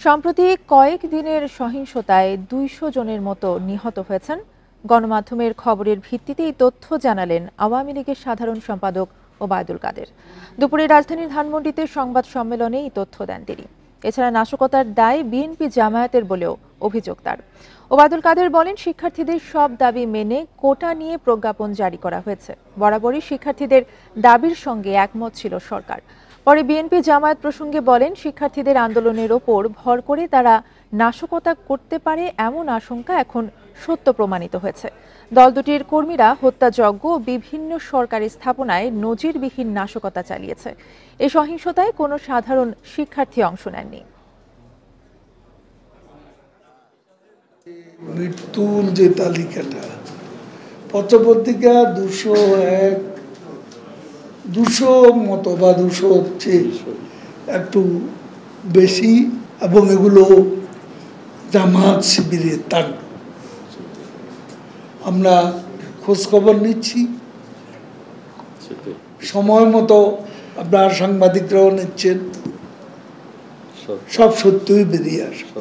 সম্প্রতি কয়েক দিনের সহিংসতায় ২০০ জনের মতো নিহত হয়েছেন। গণমাধ্যমের খবরের ভিত্তিতে এই তথ্য জানালেন আওয়ামী লীগের সাধারণ সম্পাদক ওবায়দুল কাদের। দুপুরে রাজধানীর ধানমন্ডিতে সংবাদ সম্মেলনে এই তথ্য দেন তিনি। এছাড়া নাশকতার দায় বিএনপি জামায়াতের বলেও অভিযোগ তার। ওবায়দুল কাদের বলেন, শিক্ষার্থীদের সব দাবি মেনে কোটা নিয়ে প্রজ্ঞাপন জারি করা হয়েছে। বরাবরই শিক্ষার্থীদের দাবির সঙ্গে একমত ছিল সরকার। পরে বিএনপি জামায়াত প্রসঙ্গে বলেন, শিক্ষার্থীদের আন্দোলনের ওপর ভর করে তারা নাশকতা করতে পারে এমন আশঙ্কা এখন সত্য প্রমাণিত হয়েছে। দল দুটির কর্মীরা হত্যাযজ্ঞ ও বিভিন্ন সরকারি স্থাপনায় নজিরবিহীন নাশকতা চালিয়েছে। এই সহিংসতায় কোনো সাধারণ শিক্ষার্থী অংশ নেননি। মৃত্যুর যে তালিকাটা পত্রপত্রিকা 200 মতো বা 200 হচ্ছে একটু বেশি, এবং এগুলো জামাত শিবিরের তাণ্ডব। আমরা খোঁজখবর নিচ্ছি, সময় মতো আপনার সাংবাদিকরাও নিচ্ছেন, সব সত্যই বেরিয়ে আসবে।